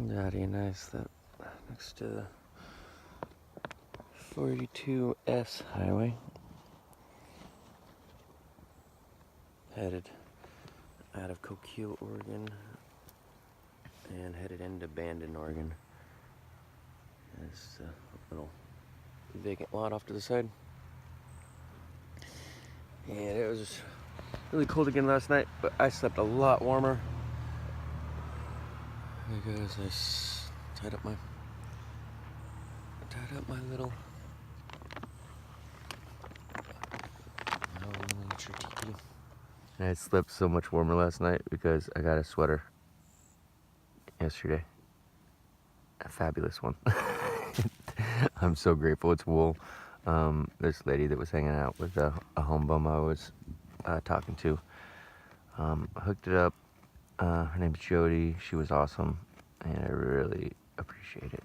Daddy and I slept next to the 42S highway. Headed out of Coquille, Oregon, and headed into Bandon, Oregon. There's a little vacant lot off to the side. And it was really cold again last night, but I slept a lot warmer because I tied up my little miniature tiki. I slept so much warmer last night because I got a sweater yesterday. A fabulous one. I'm so grateful it's wool. This lady that was hanging out with a home bum I was talking to hooked it up. Her name's Jody. She was awesome, and I really appreciate it.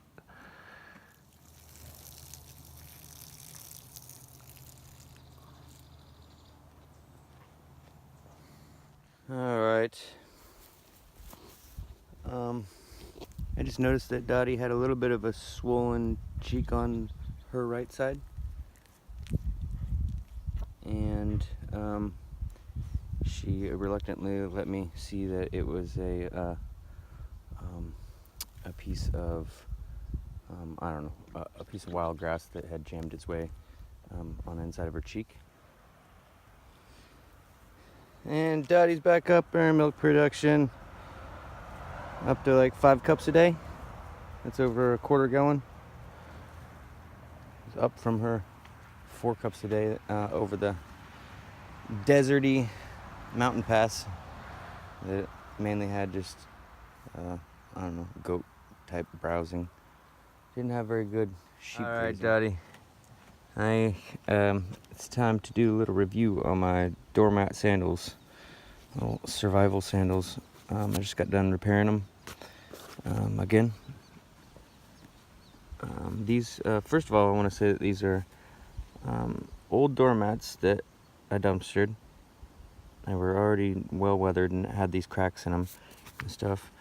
All right. I just noticed that Dottie had a little bit of a swollen cheek on her right side, and she reluctantly let me see that it was a piece of I don't know, a piece of wild grass that had jammed its way on the inside of her cheek. And Dottie's back up her milk production, up to like 5 cups a day. That's over a quarter gallon. It's up from her 4 cups a day over the deserty mountain pass that mainly had just I don't know, goat type browsing. Didn't have very good sheep. All right, Dottie. It's time to do a little review on my doormat sandals, little survival sandals. I just got done repairing them again. These, first of all, I want to say that these are old doormats that I dumpstered. They were already well weathered and had these cracks in them and stuff.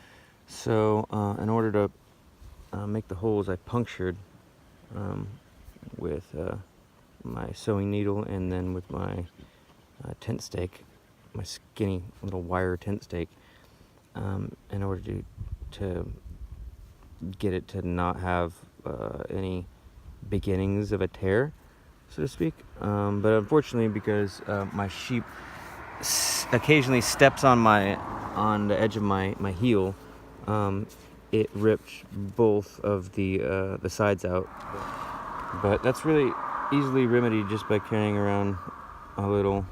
So in order to make the holes, I punctured with my sewing needle and then with my tent stake, my skinny little wire tent stake, in order to get it to not have any beginnings of a tear, so to speak. But unfortunately, because my sheep occasionally steps on the edge of my heel, it ripped both of the sides out. But that's really easily remedied just by carrying around a little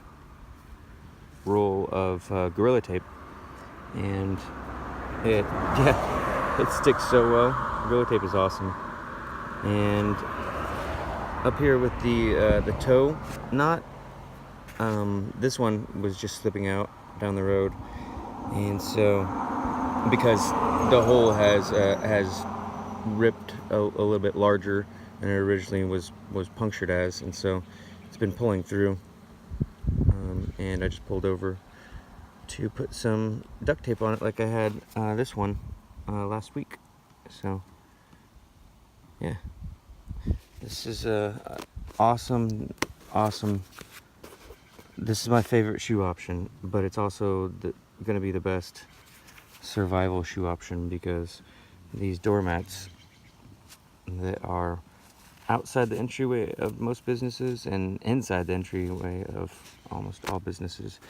roll of Gorilla Tape, and it sticks so well. Gorilla Tape is awesome. And up here with the toe knot, this one was just slipping out down the road, and so because the hole has ripped a little bit larger than it originally was punctured as, and so it's been pulling through. And I just pulled over to put some duct tape on it, like I had this one last week. So yeah, this is awesome. This is my favorite shoe option, but it's also going to be the best survival shoe option, because these doormats that are outside the entryway of most businesses and inside the entryway of almost all businesses,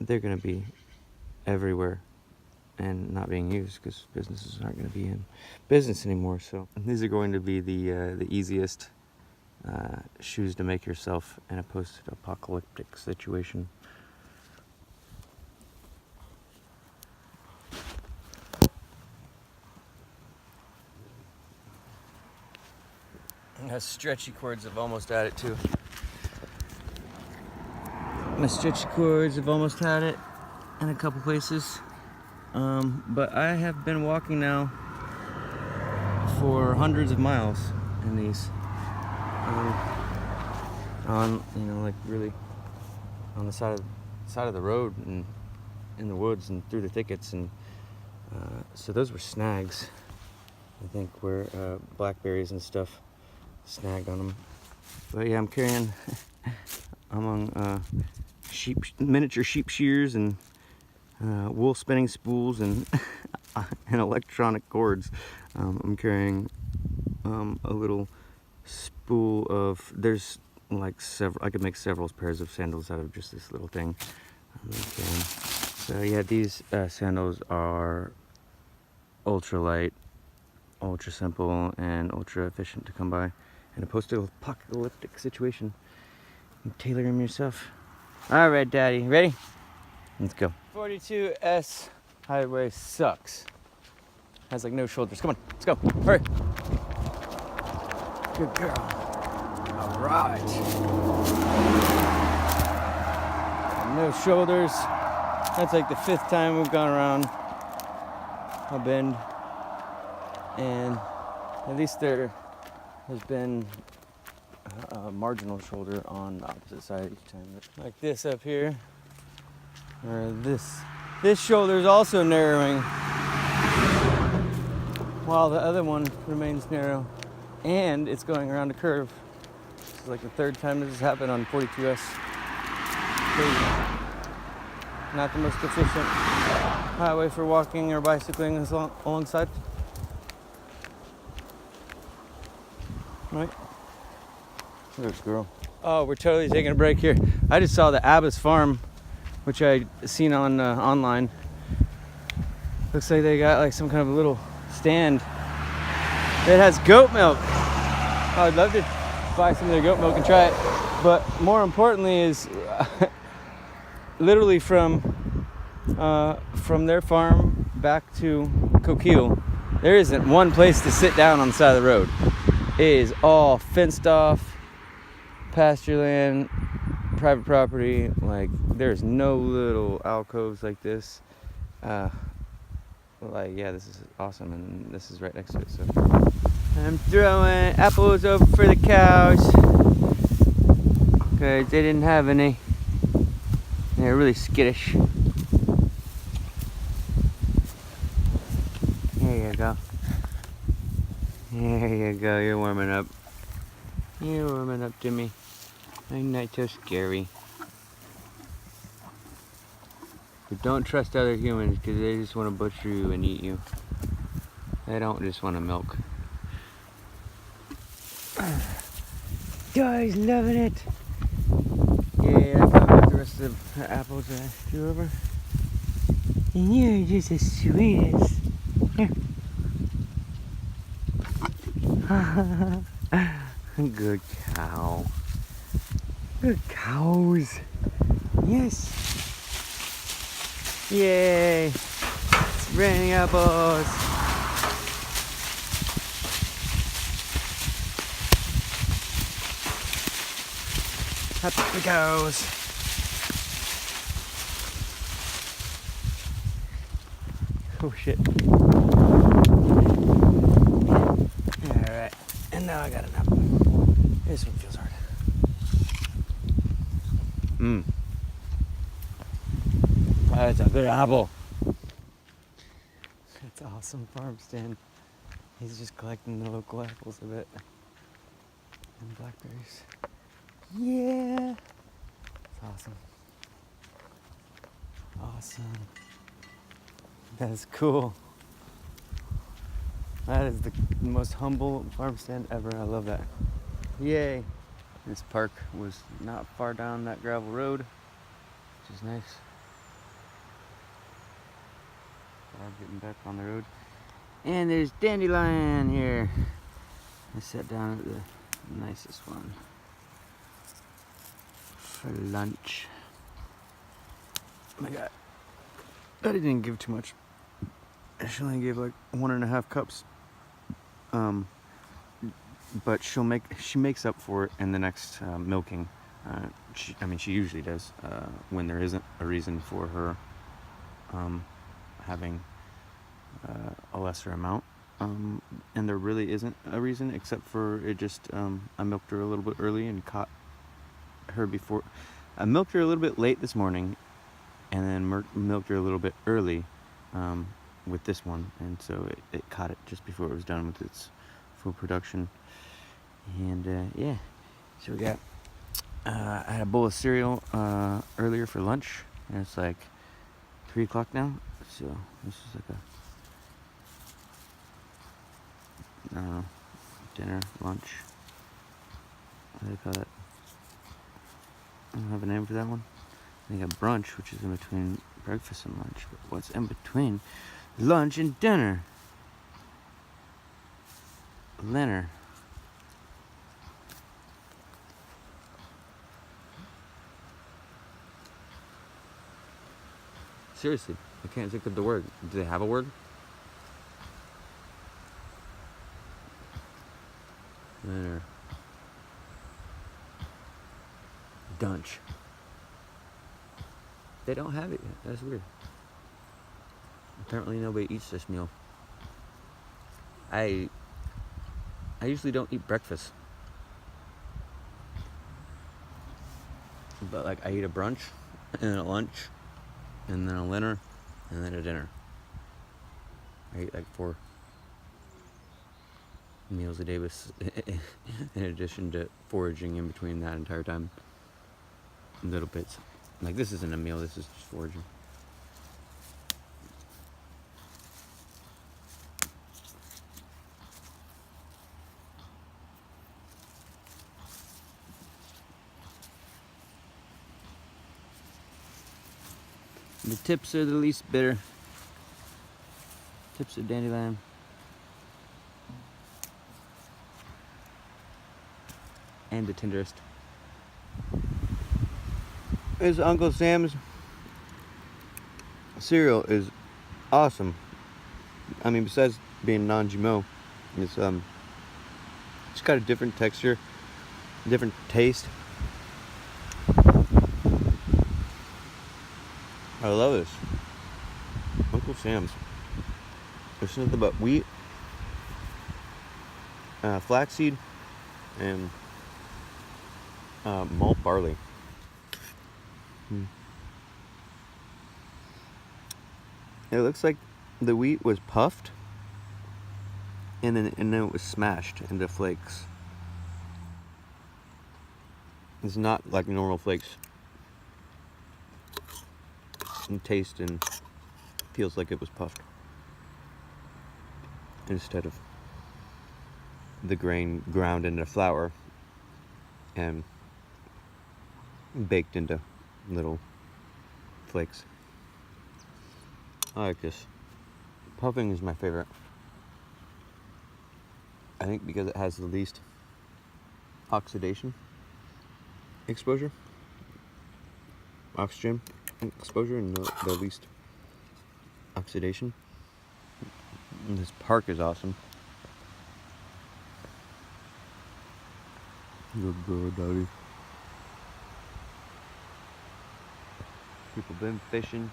they're going to be everywhere and not being used because businesses aren't going to be in business anymore. So these are going to be the easiest shoes to make yourself in a post-apocalyptic situation. My stretchy cords have almost had it too. My stretchy cords have almost had it in a couple places. But I have been walking now for hundreds of miles in these. On, like really on the side of the road and in the woods and through the thickets, and So those were snags, I think, where blackberries and stuff snagged on them. But yeah, I'm carrying among miniature sheep shears and wool spinning spools and and electronic cords. I'm carrying a little spool of, there's like several, I could make several pairs of sandals out of just this little thing. So yeah, these sandals are ultra light, ultra simple, and ultra efficient to come by in a post-apocalyptic situation. You can tailor them yourself. All right, Daddy, ready? Let's go. 42S highway sucks. Has like no shoulders. Come on, let's go. Hurry. Good girl. All right. No shoulders. That's like the 5th time we've gone around a bend, and at least there has been a marginal shoulder on the opposite side each time. Like this up here, or this shoulder is also narrowing, while the other one remains narrow, and it's going around a curve. This is like the 3rd time this has happened on 42S. Crazy. Not the most efficient highway for walking or bicycling alongside. Right? Good girl. Oh, we're totally taking a break here. I just saw the Abbas Farm, which I seen on online. Looks like they got like some kind of a little stand that has goat milk. I'd love to buy some of their goat milk and try it. But more importantly is literally from their farm back to Coquille, there isn't one place to sit down on the side of the road. It is all fenced off, pasture land, private property. Like, there's no little alcoves like this. Like, yeah, this is awesome, and this is right next to it. So I'm throwing apples over for the cows because they didn't have any. They're really skittish. There you go. There you go. You're warming up. You're warming up, Jimmy. I'm not so scary. But don't trust other humans because they just want to butcher you and eat you. They don't just want to milk. Guys, loving it. Yeah, I got the rest of the apples that I threw over. And you're just the sweetest. Here. Good cow. Good cows. Yes. Yay. It's raining apples. Happy cows. Oh shit. Alright. And now I got an apple. This one feels hard. That's a good apple. It's an awesome farm stand. He's just collecting the local apples a bit. And blackberries. Yeah. It's awesome. Awesome. That's cool. That is the most humble farm stand ever. I love that. Yay. This park was not far down that gravel road, which is nice. Getting back on the road. And there's Dandelion here. I sat down at the nicest one for lunch. Oh my god. I didn't give too much. I should only gave like 1.5 cups. But she makes up for it in the next milking. She usually does when there isn't a reason for her having a lesser amount. And there really isn't a reason except for it just, I milked her a little bit early and caught her before. I milked her a little bit late this morning and then milked her a little bit early with this one, and so it caught it just before it was done with its full production. And yeah, so we got I had a bowl of cereal earlier for lunch, and it's like 3 o'clock now, so this is like a, I don't know, dinner, lunch, what do they call it? I don't have a name for that one. Then you got brunch, which is in between breakfast and lunch. But what's in between lunch and dinner? Dinner. Seriously, I can't think of the word. Do they have a word? Dinner. Dunch. They don't have it yet. That's weird. Apparently nobody eats this meal. I usually don't eat breakfast. But like I eat a brunch and then a lunch and then a dinner and then a dinner. I eat like 4 meals a day with in addition to foraging in between that entire time. Little bits. Like this isn't a meal, this is just foraging. The tips are the least bitter. Tips of dandelion. And the tenderest. This Uncle Sam's cereal is awesome. I mean, besides being non-GMO, it's got a different texture, different taste. I love this. Uncle Sam's. There's nothing but wheat, flaxseed, and malt barley. It looks like the wheat was puffed and then it was smashed into flakes. It's not like normal flakes. And taste and feels like it was puffed instead of the grain ground into flour and baked into little flakes. I like this. Puffing is my favorite. I think because it has the least oxidation exposure, oxygen exposure, and the least oxidation. And this park is awesome. Good girl, Daddy. People been fishing.